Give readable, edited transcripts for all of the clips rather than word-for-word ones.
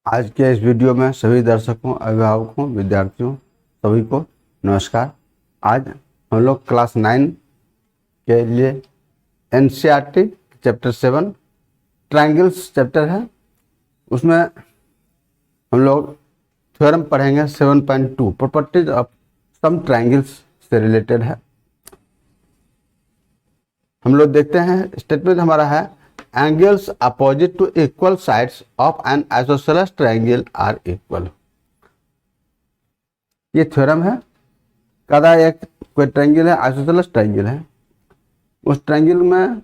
आज के इस वीडियो में सभी दर्शकों, अभिभावकों, विद्यार्थियों सभी को नमस्कार। आज हम लोग क्लास 9 के लिए एनसीईआरटी चैप्टर 7 ट्रायंगल्स चैप्टर है, उसमें हम लोग थ्योरम पढ़ेंगे 7.2 प्रॉपर्टीज ऑफ सम ट्रायंगल्स से रिलेटेड है। हम लोग देखते हैं स्टेटमेंट हमारा है angles opposite to equal sides of an isosceles triangle are equal. ये थ्योरम है। कदा एक कोई ट्रायंगल है, आइसोसेलेस ट्रायंगल है, उस ट्रायंगल में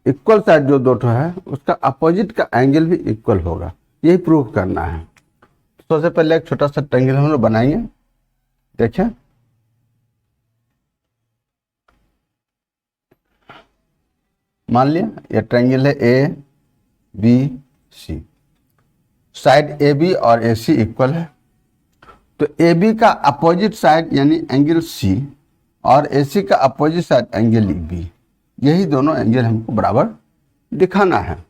इक्वल साइड जो दो ठो है उसका अपोजिट का एंगल भी इक्वल होगा, यही प्रूव करना है। सबसे पहले एक छोटा सा ट्रायंगल हम लोग बनाएंगे। देखें, मान लिया ये ट्रायंगल है A B C, side A B और ए सी इक्वल है, तो ए बी का अपोजिट साइड यानी एंगल सी और ए सी का अपोजिट साइड एंगल बी, यही दोनों एंगल हमको बराबर दिखाना है।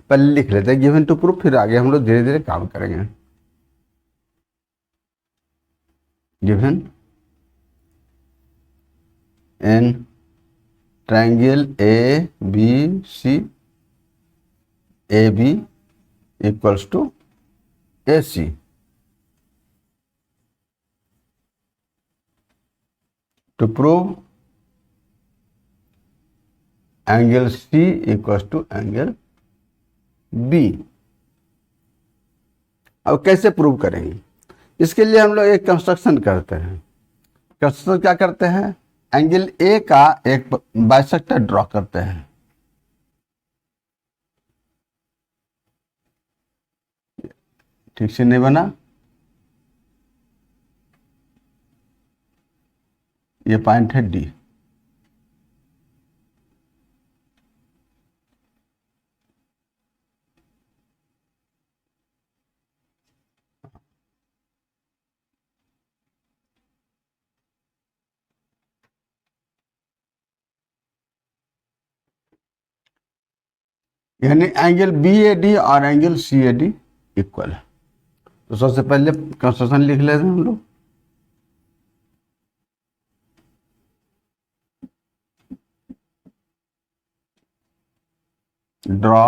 पहले लिख लेते हैं गिवन टू प्रूफ, फिर आगे हम लोग धीरे धीरे काम करेंगे। Given in triangle A B C, A B equals to A C, to prove angle C equals to angle B. अब कैसे प्रूव करेंगे? इसके लिए हम लोग एक कंस्ट्रक्शन करते हैं। कंस्ट्रक्शन क्या करते हैं? एंगल ए का एक बाइसेक्टर ड्रॉ करते हैं। ठीक से नहीं बना, ये पॉइंट है डी। यानी एंगल बी ए डी और angle C A D equal है। तो सबसे पहले कंस्ट्रक्शन लिख लेते हैं हम लोग। Draw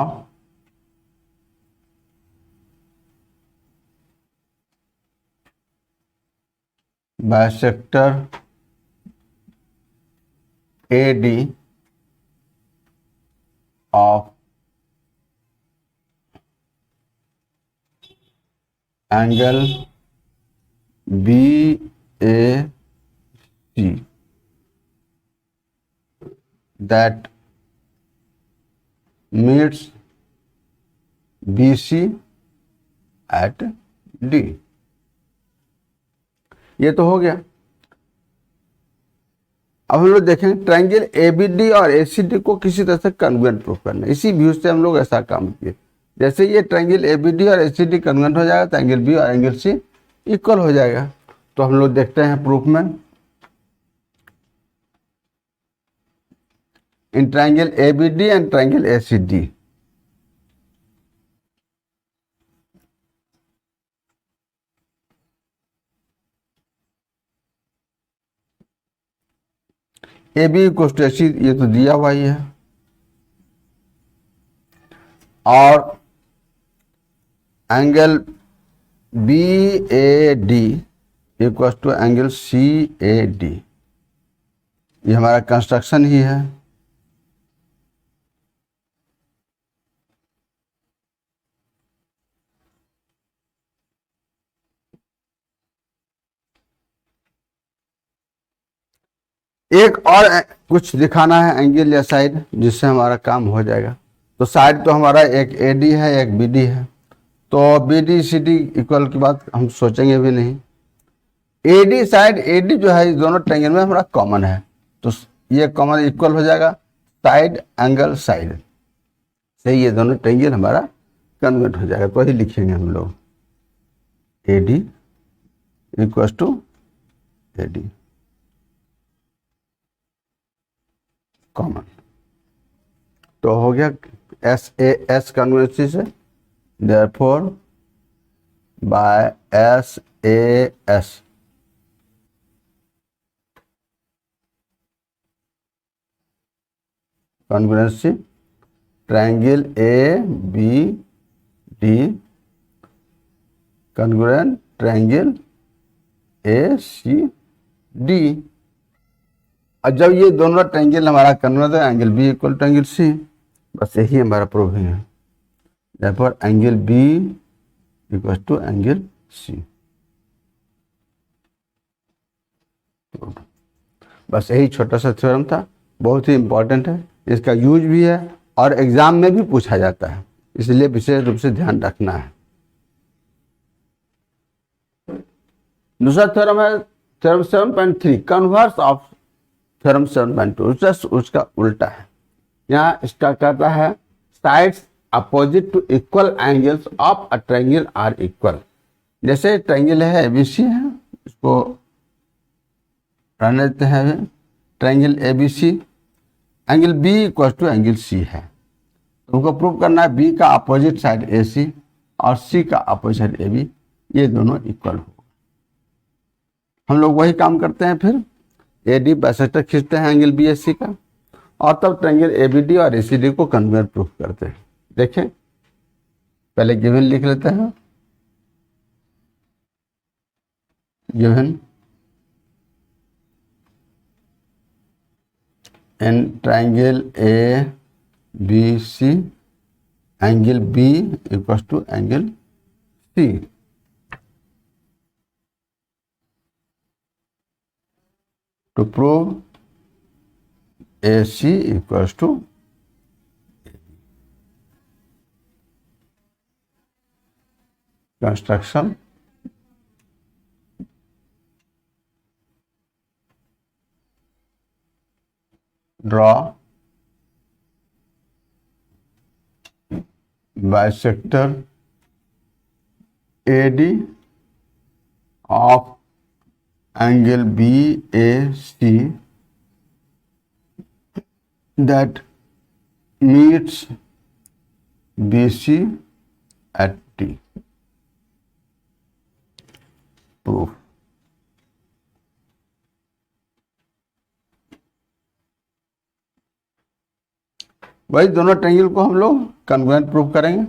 bisector A D of angle B A C that meets BC at D। ये तो हो गया। अब हम लोग देखेंगे ट्रायंगल ABD और ACD को किसी तरह से कन्वर्जेंट प्रूफ करना है। इसी व्यू से हम लोग ऐसा काम किए। जैसे ये ट्रायंगल ABD और ACD कन्वर्जेंट हो जाएगा तो एंगल B और एंगल C इक्वल हो जाएगा। तो हम लोग देखते हैं प्रूफ में। In triangle ABD and triangle ACD, A B equal to AC, ये तो दिया हुआ ही है, और angle B A D equal to angle C A D, ये हमारा कंस्ट्रक्शन ही है। एक और कुछ दिखाना है एंगल या साइड, जिससे हमारा काम हो जाएगा। तो साइड तो हमारा एक ए डी है, एक बी डी है, तो B D C D equal की बात हम सोचेंगे भी नहीं। A D side A D जो है इस दोनों ट्रायंगल में हमारा कॉमन है, तो ये कॉमन इक्वल हो जाएगा साइड एंगल साइड से, ये दोनों ट्रायंगल हमारा कन्वर्ट हो जाएगा। तो वही लिखेंगे हम लोग A D equal to A D common. तो हो गया एस ए एस कन्वर्जेंसी से, therefore by S A S. Congruency triangle A B D congruent triangle A C D. और जब ये दोनों ट्रायंगल हमारा कन्वर्ज है, angle B equal to angle C, बस यही हमारा प्रूविंग है। therefore angle B equal to angle C. बस यही छोटा सा थ्योरम था, बहुत ही इंपॉर्टेंट है, इसका यूज भी है और एग्जाम में भी पूछा जाता है, इसलिए विशेष रूप से ध्यान रखना है। दूसरा थ्योरम है थ्योरम 7.3, कन्वर्स ऑफ थ्योरम 7.2, उसका उल्टा है। यहाँ इसका कहता है sides opposite to equal angles of a triangle are equal. जैसे ट्रायंगल है एबीसी है, इसको रहने देते हैं, triangle ABC, angle B equal to angle C है। तुमको प्रूव करना है बी का अपोजिट साइड ए सी और सी का अपोजिट साइड ए बी, ये दोनों इक्वल हो। हम लोग वही काम करते हैं, फिर ए डी बाइसेक्टर खींचते हैं एंगल बी एस सी का, और तब ट्रायंगल ए बी डी और ए सी डी को कन्वर्ट प्रूफ करते हैं। देखें, पहले गिवन लिख लेते हैं। Given in triangle A B C angle B equal to angle C. To prove AC equals to construction draw bisector AD of angle BAC that meets BC at T. Proof. वही दोनों triangle को हम लोग convert proof करेंगे।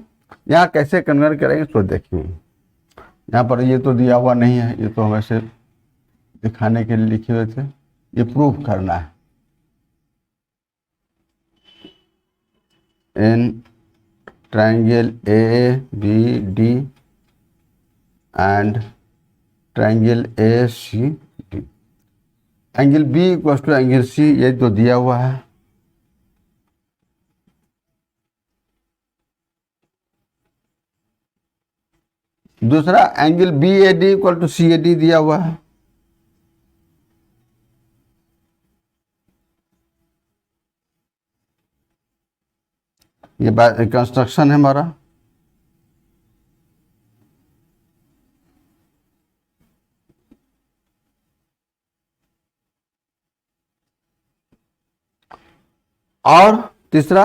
यहाँ कैसे convert करेंगे तो देखिए, यहाँ पर ये तो दिया हुआ नहीं है, ये तो वैसे दिखाने के लिए लिखे हुए थे, ये प्रूफ करना है। in triangle ABD and triangle ACD, angle B equal to angle C, ये तो दिया हुआ है। दूसरा angle BAD equal to CAD दिया हुआ है। ये कंस्ट्रक्शन है हमारा। और तीसरा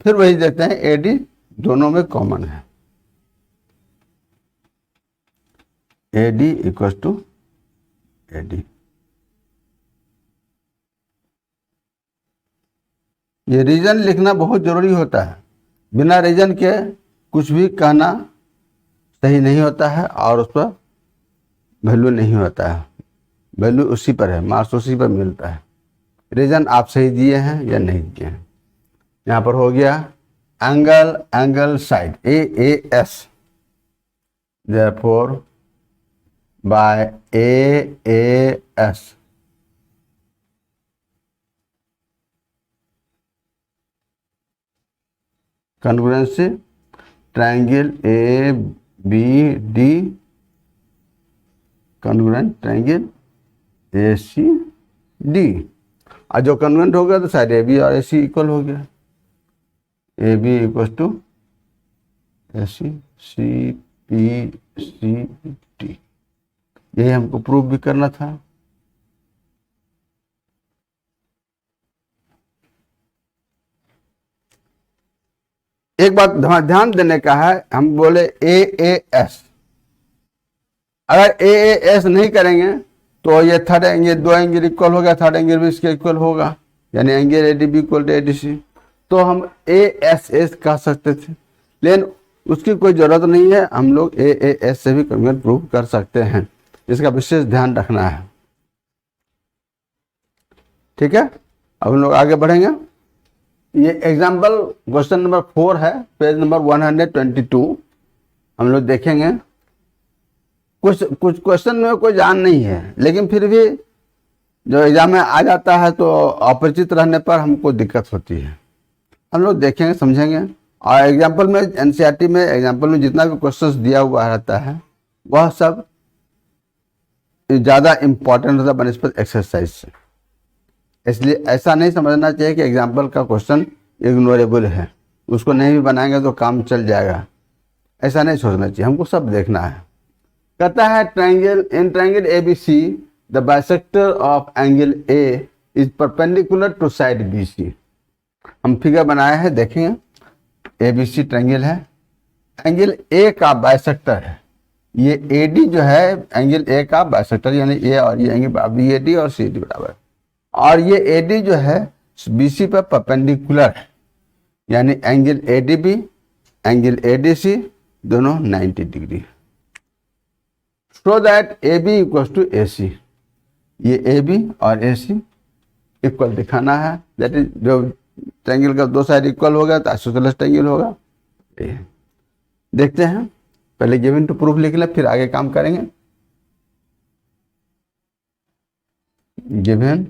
फिर वही देते हैं, एडी दोनों में कॉमन है, एडी इक्वल टू एडी। ये रीजन लिखना बहुत जरूरी होता है, बिना रीजन के कुछ भी कहना सही नहीं होता है और उस पर वैल्यू नहीं होता है। वैल्यू उसी पर है, मार्क्स उसी पर मिलता है। रीजन आप सही दिए हैं या नहीं दिए हैं। यहाँ पर हो गया angle, angle side AAS, therefore by AAS congruency triangle ABD congruent triangle ACD, और जो कन्वेंट हो गया तो साइड AB और AC इक्वल हो गया, AB equal to AC CPCD। यही हमको प्रूफ भी करना था। एक बात ध्यान देने का है, हम बोले AAS अगर ए एस नहीं करेंगे तो ये थर्ड एंगल, दो एंगल इक्वल हो गया, थर्ड एंगल भी इसके इक्वल होगा, यानी angle A D B equal to A D C. तो हम ए एस एस कह सकते थे, लेकिन उसकी कोई जरूरत नहीं है, हम लोग ए एस से भी कन्वर्ट प्रूव कर सकते हैं, इसका विशेष ध्यान रखना है। ठीक है, अब हम लोग आगे बढ़ेंगे। ये एग्जाम्पल क्वेश्चन नंबर 4 है, पेज नंबर 122। हम लोग देखेंगे, कुछ कुछ क्वेश्चन में कोई जान नहीं है, लेकिन फिर भी जो एग्जाम में आ जाता है तो अपरिचित रहने पर हमको दिक्कत होती है। हम लोग देखेंगे, समझेंगे। और एग्जाम्पल में, एनसीईआरटी में एग्जाम्पल में जितना भी क्वेश्चंस दिया हुआ रहता है वह सब ज़्यादा इम्पोर्टेंट होता है बनस्पत एक्सरसाइज से। इसलिए ऐसा नहीं समझना चाहिए कि एग्जाम्पल का क्वेश्चन इग्नोरेबल है, उसको नहीं भी बनाएंगे तो काम चल जाएगा, ऐसा नहीं सोचना चाहिए, हमको सब देखना है। कहता है triangle, in triangle A B C the bisector of angle A is perpendicular to side B C. हम फिगर बनाए हैं, देखेंगे। ए बी सी ट्रायंगल है, एंगल ए का बाइसेक्टर है, ये ए डी जो है एंगल ए का बाइसेक्टर, यानी ए और ये एंगल बी ए डी और सी डी बराबर, और ये ए डी जो है बी सी पर परपेंडिकुलर है, यानी angle A D B angle A D C दोनों 90 degree. So that A B equal to A C, ये ए बी और ए सी इक्वल दिखाना है, दैट इज जो ट्रायंगल का दो साइड इक्वल होगा तो आइसोसेलेस ट्रायंगल होगा। देखते हैं, पहले गिवन टू प्रूफ लिख लें, फिर आगे काम करेंगे। Given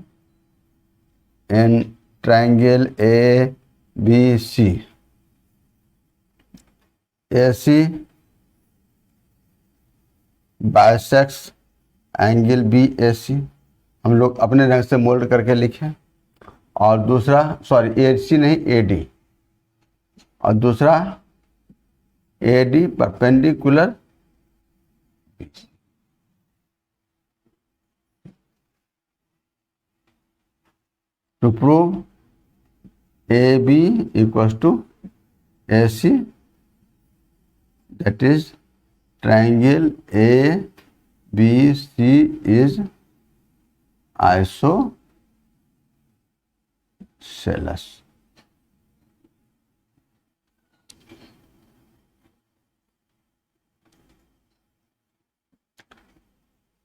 in triangle A B C, A C bisects angle B A C, हम लोग अपने रंग से मोल्ड करके लिखें। और दूसरा, सॉरी ए सी नहीं ए डी, और दूसरा A D perpendicular to prove A B equal to A C, that is triangle A B C is isosceles.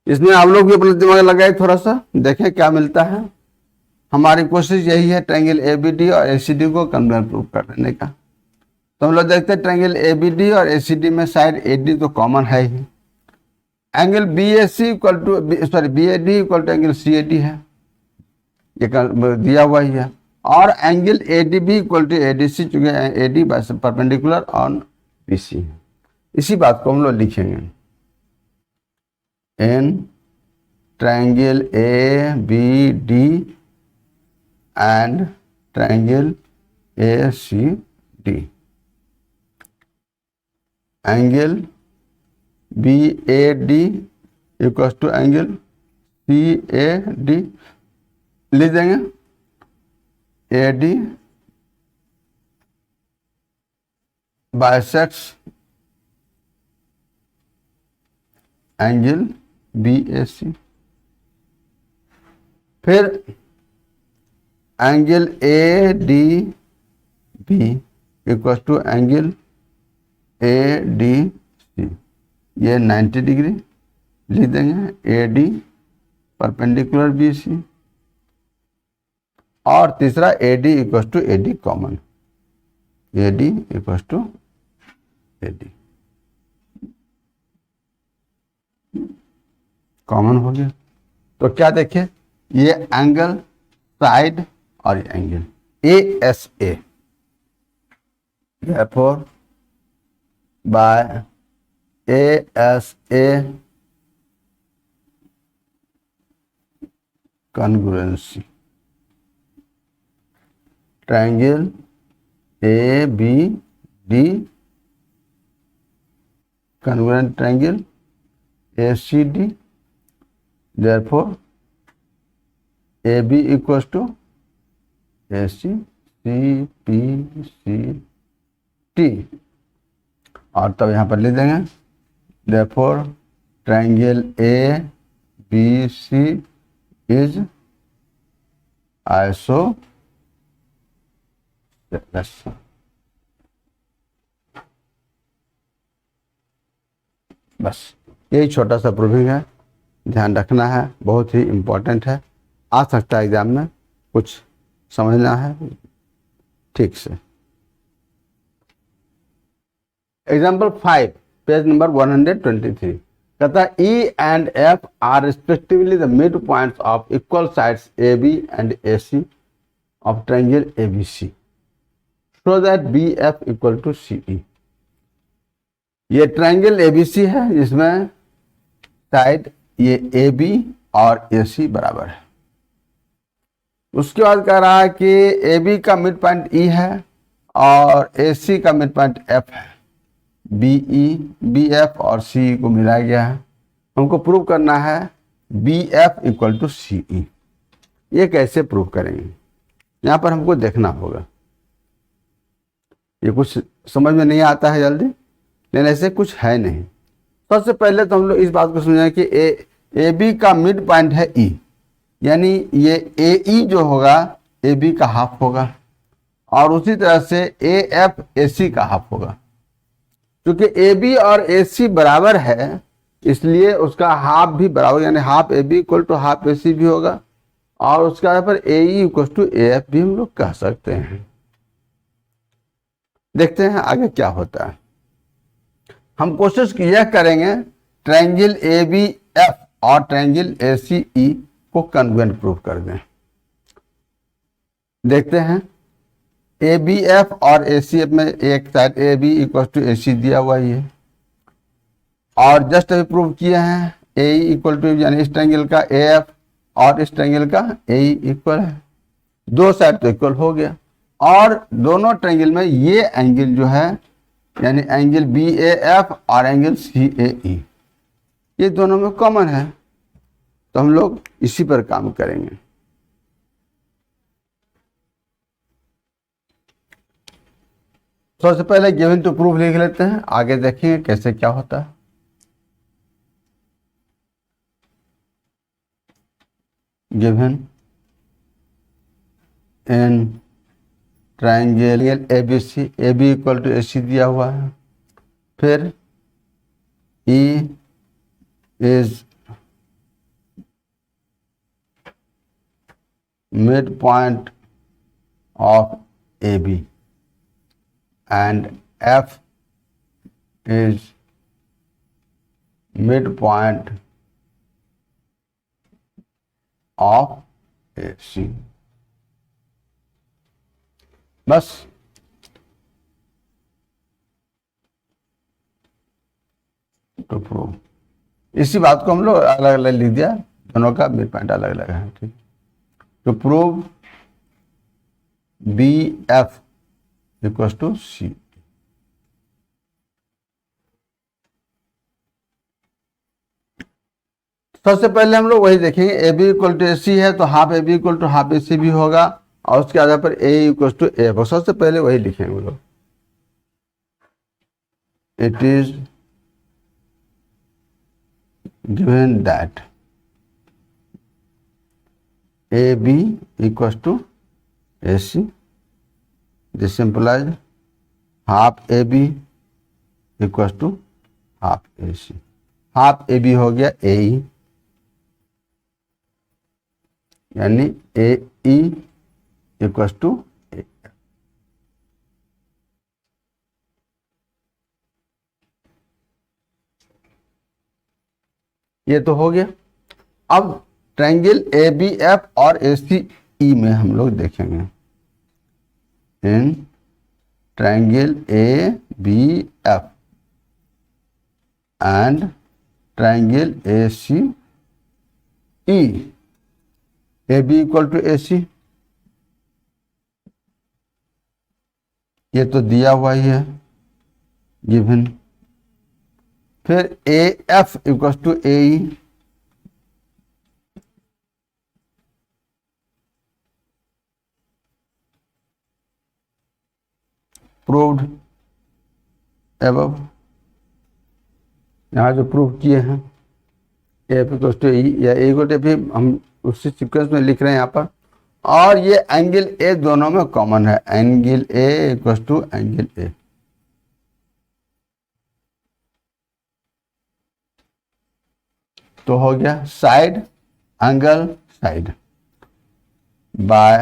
इसमें आप लोग भी अपना दिमाग लगाए, थोड़ा सा देखें क्या मिलता है। हमारी कोशिश यही है ट्रायंगल ए बी डी और ए सी डी को कन्वर्ट प्रूव करने का। तो हम लोग देखते हैं ट्रायंगल ए बी डी और ए सी डी में साइड ए डी तो कॉमन है ही, angle B A C equal to, sorry B A D equal to angle C A D है, ये दिया हुआ ही है। और angle A D B equal to A D C, चूंकि A D perpendicular on B C है। इसी बात को हम लोग लिखेंगे, in triangle A B D and triangle A C D, angle B A D equal to angle C A D लिख देंगे, A D bisects angle B A C. फिर angle A D B equal to angle A D C, ये 90 degree लिख देंगे, A D perpendicular B C. और तीसरा A D equal to A D common, A D equal to A D common हो गया। तो क्या देखें, ये एंगल साइड और ये angle A S A, therefore by ASA congruency, triangle ABD congruent triangle ACD, therefore AB equals to AC CPCT, और तब यहाँ पर लिख देंगे therefore triangle A B C is isosceles. बस यही छोटा सा प्रूविंग है, ध्यान रखना है, बहुत ही इम्पोर्टेंट है, आ सकता है एग्जाम में, कुछ समझना है ठीक से। एग्जाम्पल 5 पेज नंबर 123 कहता है E and F are respectively the mid points of equal sides A B and A C of triangle A B C so that B F equal to C E. ये triangle A B C है जिसमें side ये A B और A सी बराबर है। उसके बाद कह रहा है कि ए बी का मिड पॉइंट ई है और ए सी का मिड पॉइंट एफ है। बी ई बी एफ और सी को मिलाया गया है। हमको प्रूव करना है B F equal to C E. ये कैसे प्रूव करेंगे, यहाँ पर हमको देखना होगा। ये कुछ समझ में नहीं आता है जल्दी, लेकिन ऐसे कुछ है नहीं। सबसे पहले तो हम लोग इस बात को समझें कि ए बी का मिड पॉइंट है ई, यानी ये ए ई जो होगा ए बी का हाफ होगा, और उसी तरह से ए एफ ए सी का हाफ होगा। क्योंकि ए बी और ए सी बराबर है इसलिए उसका हाफ भी बराबर, यानी half A B equal to half A C भी होगा, और उसके आधार पर A E equal to A F भी हम लोग कह सकते हैं। देखते हैं आगे क्या होता है। हम कोशिश यह करेंगे ट्रायंगल ए बी एफ और ट्रायंगल ए सी ई को कन्वेंट प्रूव कर दें। देखते हैं ए बी एफ और ए सी एफ में एक side A B equal to A C दिया हुआ है, और जस्ट अभी प्रूव किए हैं ए ई इक्वल टू, यानी इस ट्रायंगल का ए एफ और इस ट्रायंगल का ए ई इक्वल है। दो साइड तो इक्वल हो गया, और दोनों ट्रायंगल में ये एंगल जो है यानी एंगल बी ए एफ और एंगल सी ए ई ये दोनों में कॉमन है, तो हम लोग इसी पर काम करेंगे। सबसे पहले गिवन टू प्रूफ लिख लेते हैं, आगे देखेंगे कैसे क्या होता है। Given in triangle A B C, A B equal to A C दिया हुआ है, फिर E is mid point of A B and F is midpoint of AC। बस तो प्रूव, इसी बात को हम लोग अलग अलग लिख दिया, दोनों का मिड पॉइंट अलग अलग है। ठीक, तो prove B F equals to C. सबसे पहले हम लोग वही देखेंगे A B equal to A C है तो half A B equal to half A C भी होगा, और उसके आधार पर A equal to A F. सबसे पहले वही लिखेंगे हम लोग, it is given that A B equal to A C, this simplifies half A B equal to half A C. Half A B हो गया ए ई, यानी ए ई इक्वल टू ए। ये तो हो गया। अब ट्रायंगल ए बी एफ और ए सी ई में हम लोग देखेंगे in triangle A B F and triangle A C E, A B equal to A C ये तो दिया हुआ ही है गिवन, फिर A F equal to A E, proved above, यहाँ जो प्रूव किए हैं एफ इक्वल टू ई या ए इक्वल टू एफ, हम उसी सीक्वेंस में लिख रहे हैं यहाँ पर। और ये एंगल ए दोनों में कॉमन है, angle A equal to angle A. तो हो गया side angle side by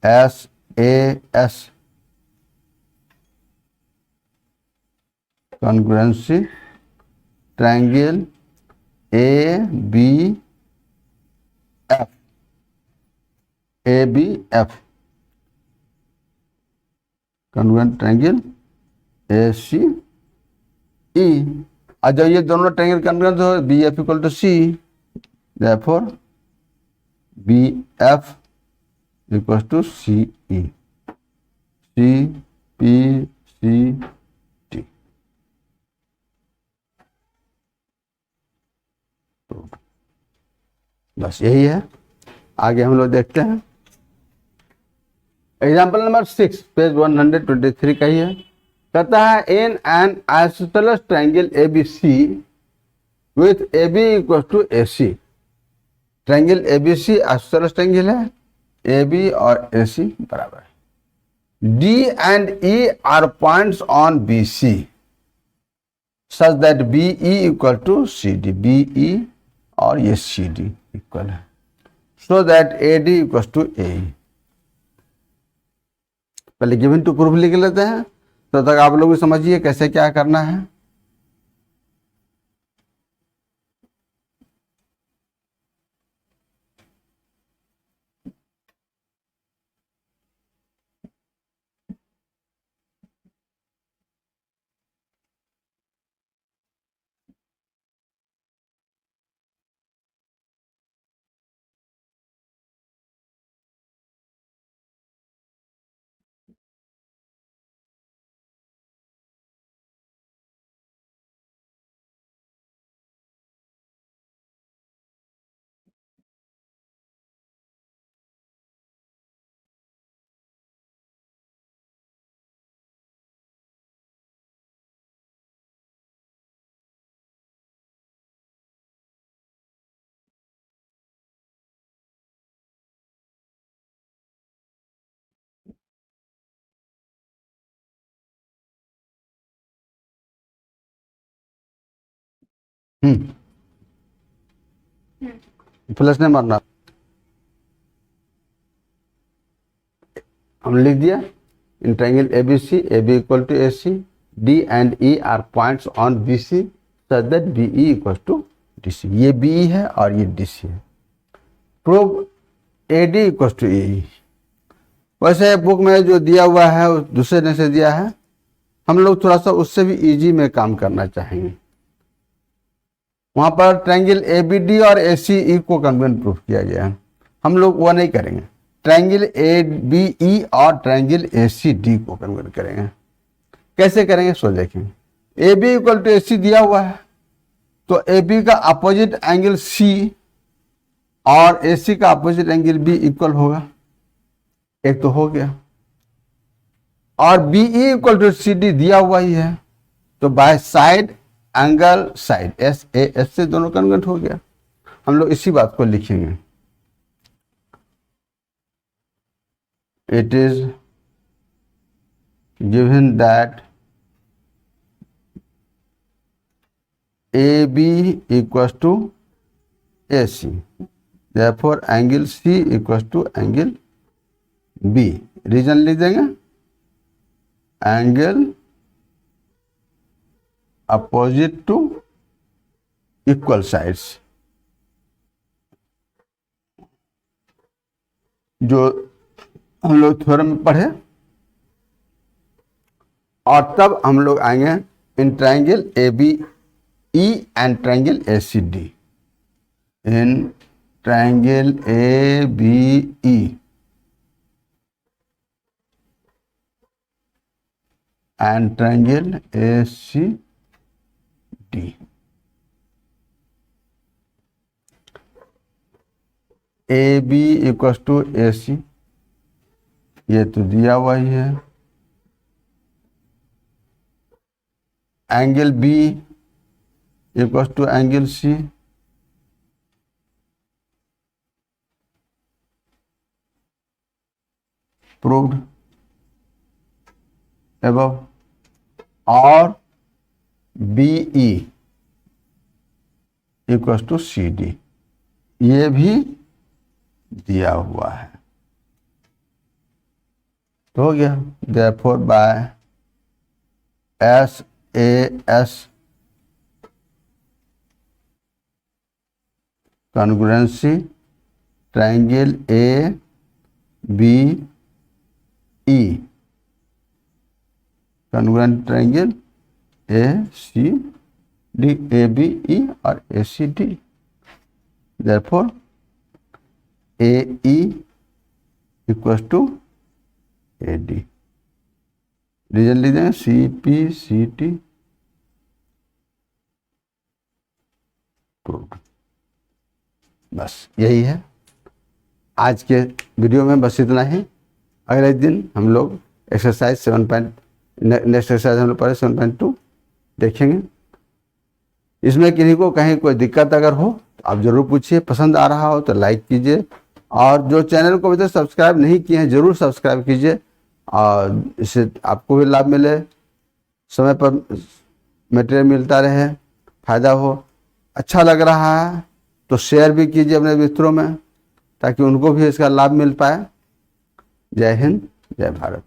S A S congruency triangle A B F, A B F congruent triangle A C E. और जब ये दोनों ट्रायंगल कॉन्ग्रुएंट हो, B F equal to C, therefore B F equal to C E, C P C T. तो बस यही है, आगे हम लोग देखते हैं। एग्जाम्पल नंबर 6 पेज 123 का ही है। कहता है in an isosceles triangle ABC with AB equal to AC। Triangle ABC isosceles triangle है, AB और AC बराबर है। D and E are points on BC such that BE equal to CD, BE और ये CD इक्वल है, so that AD equal to AE। पहले given to proof लिख लेते हैं, तो तक आप लोग समझिए कैसे क्या करना है। प्लस नहीं मारना, हम लिख दिया in triangle ABC, AB equal to AC, D and E are points on BC such that BE equal to DC। ये BE है और ये DC है। Prove AD equal to AE। वैसे बुक में जो दिया हुआ है दूसरे ने से दिया है, हम लोग थोड़ा सा उससे भी इजी में काम करना चाहेंगे। वहां पर ट्रायंगल ABD और ACE को कन्वेंट प्रूफ किया गया है, हम लोग वो नहीं करेंगे। ट्रायंगल ABE और ट्रायंगल ACD को कन्वर्ट करेंगे। कैसे करेंगे सो देखेंगे। AB इक्वल टू AC दिया हुआ है, तो AB का अपोजिट एंगल C और AC का अपोजिट एंगल B इक्वल होगा, एक तो हो गया। और BE इक्वल टू CD दिया हुआ ही है, तो by side angle side SAS से दोनों कन्वर्ट हो गया। हम लोग इसी बात को लिखेंगे। It is given that AB equals to AC, therefore angle C equals to angle B। Reason लिख देंगे, angle opposite to equal sides, जो हम लोग थ्योरम में पढ़े। और तब हम लोग आएंगे in triangle ABE and triangle ACD। In triangle ABE and triangle ACD, AB equal to AC, ये तो दिया हुआ ही है। Angle B equal to angle C, proved above, और BE इक्वल्स टू CD, ये भी दिया हुआ है। तो हो गया। Therefore by SAS congruency triangle ABE, congruent triangle ACD, ABE और ACD, therefore AE equals to AD। Reason लिख देंगे CPCT प्रूव्ड। बस यही है आज के वीडियो में, बस इतना ही। अगले दिन हम लोग एक्सरसाइज 7. नेक्स्ट एक्सरसाइज हम लोग पढ़े 7.2 देखेंगे। इसमें किन्हीं को कहीं कोई दिक्कत अगर हो तो आप जरूर पूछिए, पसंद आ रहा हो तो लाइक कीजिए, और जो चैनल को अभी तक सब्सक्राइब नहीं किए हैं जरूर सब्सक्राइब कीजिए, और इससे आपको भी लाभ मिले, समय पर मटेरियल मिलता रहे, फायदा हो। अच्छा लग रहा है तो शेयर भी कीजिए अपने मित्रों में, ताकि उनको भी इसका लाभ मिल पाए। जय हिंद, जय भारत।